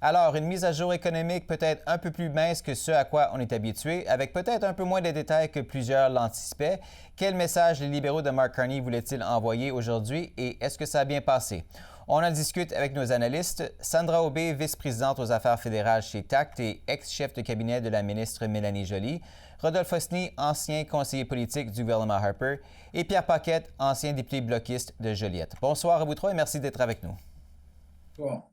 Alors, une mise à jour économique peut-être un peu plus mince que ce à quoi on est habitué, avec peut-être un peu moins de détails que plusieurs l'anticipaient. Quel message les libéraux de Mark Carney voulaient-ils envoyer aujourd'hui et est-ce que ça a bien passé? On en discute avec nos analystes. Sandra Aubé, vice-présidente aux affaires fédérales chez Tact et ex-chef de cabinet de la ministre Mélanie Joly. Rodolphe Osny, ancien conseiller politique du gouvernement Harper. Et Pierre Paquette, ancien député bloquiste de Joliette. Bonsoir à vous trois et merci d'être avec nous. Bon.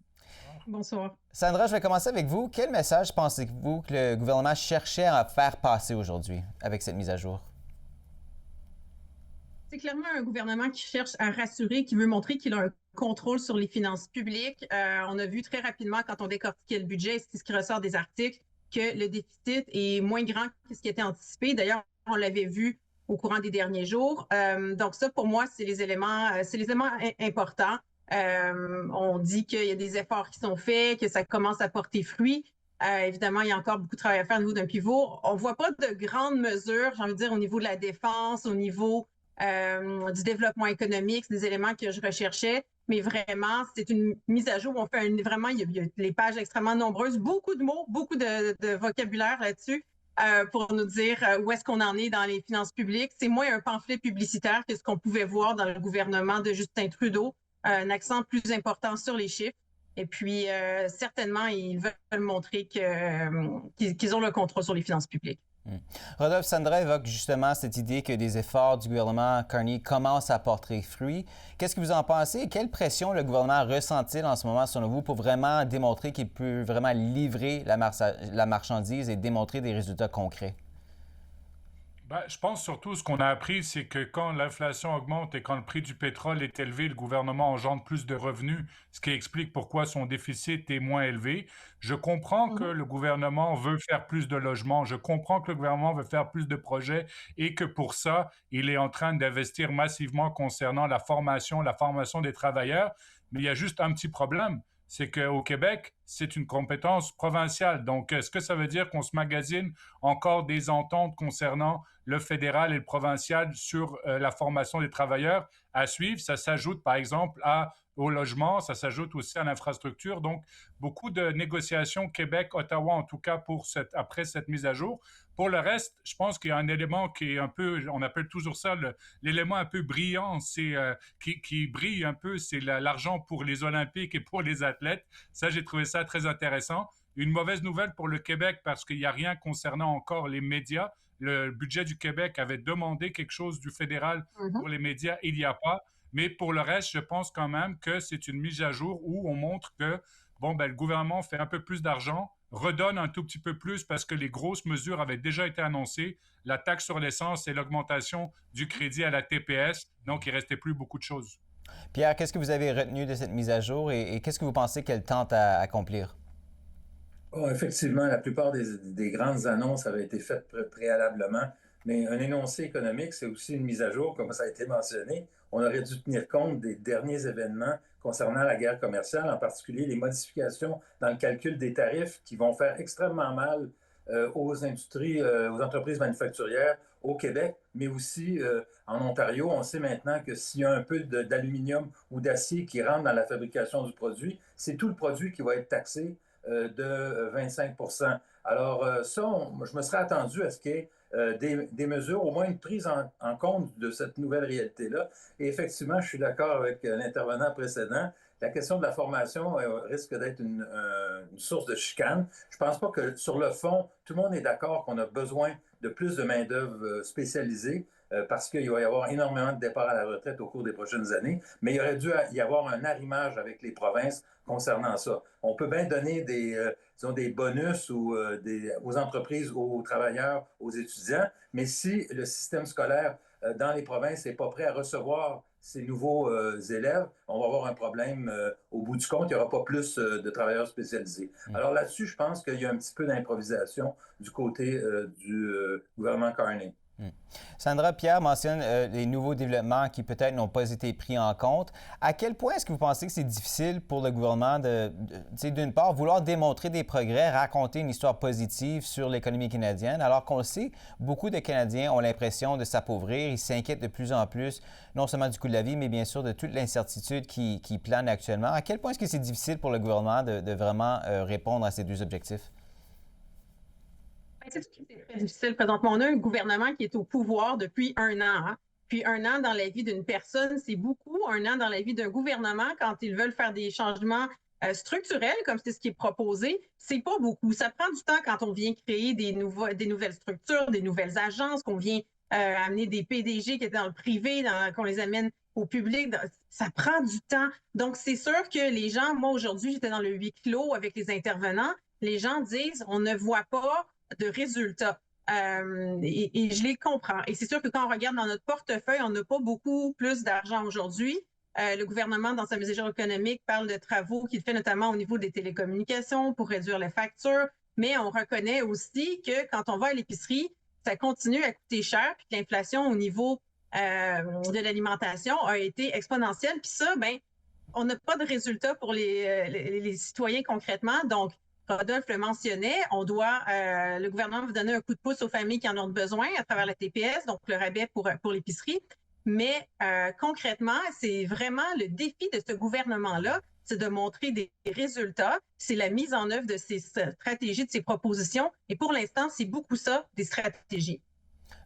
Bonsoir. Sandra, je vais commencer avec vous. Quel message pensez-vous que le gouvernement cherchait à faire passer aujourd'hui avec cette mise à jour? C'est clairement un gouvernement qui cherche à rassurer, qui veut montrer qu'il a un contrôle sur les finances publiques. On a vu très rapidement, quand on décortiquait le budget, c'est ce qui ressort des articles, que le déficit est moins grand que ce qui était anticipé. D'ailleurs, on l'avait vu au courant des derniers jours. Donc ça, pour moi, c'est les éléments importants. On dit qu'il y a des efforts qui sont faits, que ça commence à porter fruit. Évidemment, il y a encore beaucoup de travail à faire au niveau d'un pivot. On ne voit pas de grandes mesures, j'ai envie de dire, au niveau de la défense, au niveau du développement économique, c'est des éléments que je recherchais, mais vraiment, c'est une mise à jour où on fait vraiment, il y a les pages extrêmement nombreuses, beaucoup de mots, beaucoup de vocabulaire là-dessus pour nous dire où est-ce qu'on en est dans les finances publiques. C'est moins un pamphlet publicitaire que ce qu'on pouvait voir dans le gouvernement de Justin Trudeau, un accent plus important sur les chiffres. Et puis, certainement, ils veulent montrer qu'ils ont le contrôle sur les finances publiques. Rodolphe, Sandra évoque justement cette idée que des efforts du gouvernement Carney commencent à porter fruit. Qu'est-ce que vous en pensez? Quelle pression le gouvernement ressent-il en ce moment, selon vous, pour vraiment démontrer qu'il peut vraiment livrer la marchandise et démontrer des résultats concrets? Je pense surtout ce qu'on a appris, c'est que quand l'inflation augmente et quand le prix du pétrole est élevé, le gouvernement engendre plus de revenus, ce qui explique pourquoi son déficit est moins élevé. Je comprends que le gouvernement veut faire plus de logements, je comprends que le gouvernement veut faire plus de projets et que pour ça, il est en train d'investir massivement concernant la formation des travailleurs. Mais il y a juste un petit problème. C'est qu'au Québec, c'est une compétence provinciale. Donc, est-ce que ça veut dire qu'on se magasine encore des ententes concernant le fédéral et le provincial sur la formation des travailleurs à suivre? Ça s'ajoute, par exemple, au logement, ça s'ajoute aussi à l'infrastructure. Donc, beaucoup de négociations Québec-Ottawa, en tout cas après cette mise à jour. Pour le reste, je pense qu'il y a un élément qui est un peu, on appelle toujours ça l'élément un peu brillant, qui brille un peu, c'est l'argent pour les Olympiques et pour les athlètes. Ça, j'ai trouvé ça très intéressant. Une mauvaise nouvelle pour le Québec parce qu'il n'y a rien concernant encore les médias. Le budget du Québec avait demandé quelque chose du fédéral pour les médias, il n'y a pas. Mais pour le reste, je pense quand même que c'est une mise à jour où on montre que le gouvernement fait un peu plus d'argent, redonne un tout petit peu plus parce que les grosses mesures avaient déjà été annoncées, la taxe sur l'essence et l'augmentation du crédit à la TPS. Donc, il ne restait plus beaucoup de choses. Pierre, qu'est-ce que vous avez retenu de cette mise à jour et qu'est-ce que vous pensez qu'elle tente à accomplir? Oh, effectivement, la plupart des grandes annonces avaient été faites préalablement, mais un énoncé économique, c'est aussi une mise à jour, comme ça a été mentionné. On aurait dû tenir compte des derniers événements concernant la guerre commerciale, en particulier les modifications dans le calcul des tarifs qui vont faire extrêmement mal aux industries, aux entreprises manufacturières au Québec, mais aussi en Ontario. On sait maintenant que s'il y a un peu d'aluminium ou d'acier qui rentre dans la fabrication du produit, c'est tout le produit qui va être taxé de 25 Alors je me serais attendu à ce qu'il y ait des mesures, au moins une prise en compte de cette nouvelle réalité-là. Et effectivement, je suis d'accord avec l'intervenant précédent. La question de la formation risque d'être une source de chicane. Je ne pense pas que sur le fond, tout le monde est d'accord qu'on a besoin de plus de main-d'œuvre spécialisée parce qu'il va y avoir énormément de départs à la retraite au cours des prochaines années. Mais il aurait dû y avoir un arrimage avec les provinces concernant ça. On peut bien donner des bonus aux entreprises, aux travailleurs, aux étudiants, mais si le système scolaire dans les provinces n'est pas prêt à recevoir ces nouveaux élèves, on va avoir un problème au bout du compte. Il n'y aura pas plus de travailleurs spécialisés. Alors là-dessus, je pense qu'il y a un petit peu d'improvisation du côté du gouvernement Carney. Sandra, Pierre mentionne les nouveaux développements qui peut-être n'ont pas été pris en compte. À quel point est-ce que vous pensez que c'est difficile pour le gouvernement d'une part, vouloir démontrer des progrès, raconter une histoire positive sur l'économie canadienne, alors qu'on le sait, beaucoup de Canadiens ont l'impression de s'appauvrir, ils s'inquiètent de plus en plus, non seulement du coût de la vie, mais bien sûr de toute l'incertitude qui plane actuellement. À quel point est-ce que c'est difficile pour le gouvernement de vraiment répondre à ces deux objectifs? C'est très difficile présentement. On a un gouvernement qui est au pouvoir depuis un an. Hein. Puis un an dans la vie d'une personne, c'est beaucoup. Un an dans la vie d'un gouvernement, quand ils veulent faire des changements structurels, comme c'est ce qui est proposé, c'est pas beaucoup. Ça prend du temps quand on vient créer des nouvelles structures, des nouvelles agences, qu'on vient amener des PDG qui étaient dans le privé, qu'on les amène au public. Ça prend du temps. Donc, c'est sûr que les gens, moi aujourd'hui, j'étais dans le huis clos avec les intervenants, les gens disent, on ne voit pas de résultats. Et je les comprends. Et c'est sûr que quand on regarde dans notre portefeuille, on n'a pas beaucoup plus d'argent aujourd'hui. Le gouvernement, dans sa mesure économique, parle de travaux qu'il fait notamment au niveau des télécommunications pour réduire les factures, mais on reconnaît aussi que quand on va à l'épicerie, ça continue à coûter cher, puis que l'inflation au niveau de l'alimentation a été exponentielle. Puis ça, ben, on n'a pas de résultats pour les citoyens concrètement. Donc, Rodolphe le mentionnait, le gouvernement va donner un coup de pouce aux familles qui en ont besoin à travers la TPS, donc le rabais pour l'épicerie. Mais concrètement, c'est vraiment le défi de ce gouvernement-là, c'est de montrer des résultats, c'est la mise en œuvre de ces stratégies, de ces propositions. Et pour l'instant, c'est beaucoup ça, des stratégies.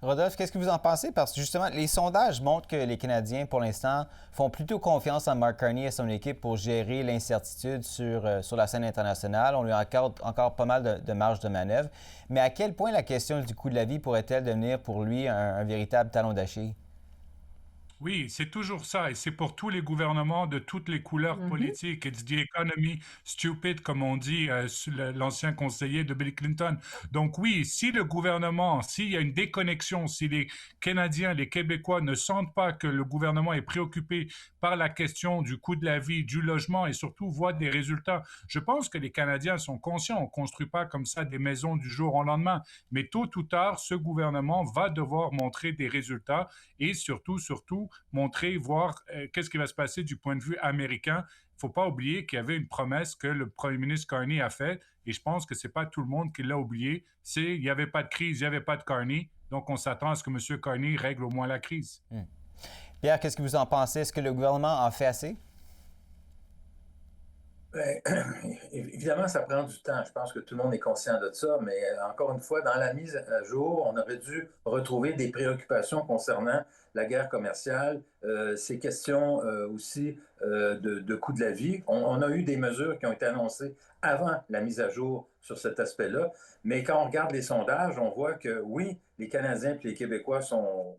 Rodolphe, qu'est-ce que vous en pensez? Parce que justement, les sondages montrent que les Canadiens, pour l'instant, font plutôt confiance à Mark Carney et à son équipe pour gérer l'incertitude sur la scène internationale. On lui accorde encore pas mal de marge de manœuvre. Mais à quel point la question du coût de la vie pourrait-elle devenir pour lui un véritable talon d'Achille? Oui, c'est toujours ça, et c'est pour tous les gouvernements de toutes les couleurs politiques. It's the economy stupid, comme on dit, l'ancien conseiller de Bill Clinton. Donc oui, si le gouvernement, s'il y a une déconnexion, si les Canadiens, les Québécois ne sentent pas que le gouvernement est préoccupé par la question du coût de la vie, du logement, et surtout voient des résultats, je pense que les Canadiens sont conscients. On ne construit pas comme ça des maisons du jour au lendemain, mais tôt ou tard, ce gouvernement va devoir montrer des résultats et surtout, montrer, voir qu'est-ce qui va se passer du point de vue américain. Il ne faut pas oublier qu'il y avait une promesse que le premier ministre Carney a faite, et je pense que ce n'est pas tout le monde qui l'a oublié. Il n'y avait pas de crise, il n'y avait pas de Carney, donc on s'attend à ce que M. Carney règle au moins la crise. Pierre, qu'est-ce que vous en pensez? Est-ce que le gouvernement en fait assez? Bien, évidemment, ça prend du temps. Je pense que tout le monde est conscient de ça, mais encore une fois, dans la mise à jour, on aurait dû retrouver des préoccupations concernant la guerre commerciale, ces questions aussi de coût de la vie. On a eu des mesures qui ont été annoncées avant la mise à jour sur cet aspect-là, mais quand on regarde les sondages, on voit que oui, les Canadiens et les Québécois sont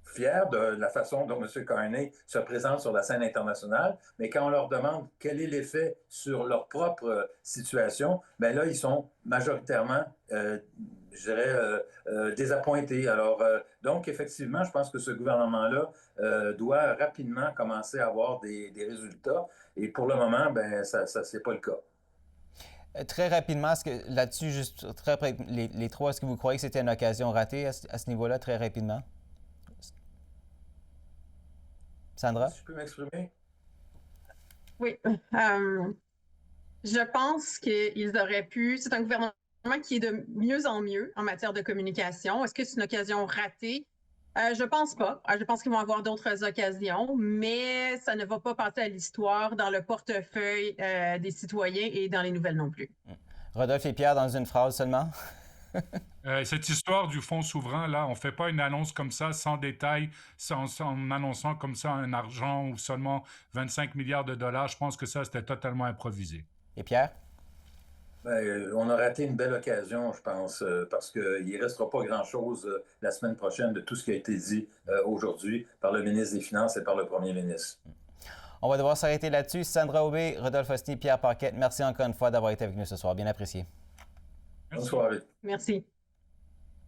fiers de la façon dont M. Carney se présente sur la scène internationale, mais quand on leur demande quel est l'effet sur leur propre situation, bien là, ils sont majoritairement, je dirais, désappointés. Alors, donc, effectivement, je pense que ce gouvernement-là doit rapidement commencer à avoir des résultats, et pour le moment, bien, ça c'est pas le cas. Très rapidement, là-dessus, juste les trois, est-ce que vous croyez que c'était une occasion ratée à ce niveau-là, très rapidement? Sandra? Si je peux m'exprimer? Oui. Je pense qu'ils auraient pu. C'est un gouvernement qui est de mieux en mieux en matière de communication. Est-ce que c'est une occasion ratée? Je pense pas. Je pense qu'ils vont avoir d'autres occasions, mais ça ne va pas passer à l'histoire dans le portefeuille des citoyens et dans les nouvelles non plus. Rodolphe et Pierre, dans une phrase seulement? Cette histoire du fonds souverain, là, on ne fait pas une annonce comme ça, sans détail, en annonçant comme ça un argent ou seulement 25 milliards de dollars. Je pense que ça, c'était totalement improvisé. Et Pierre? Bien, on a raté une belle occasion, je pense, parce qu'il ne restera pas grand-chose la semaine prochaine de tout ce qui a été dit aujourd'hui par le ministre des Finances et par le premier ministre. On va devoir s'arrêter là-dessus. Sandra Aubé, Rodolphe Ostny, Pierre Paquette, merci encore une fois d'avoir été avec nous ce soir. Bien apprécié. Bonne soirée. Merci.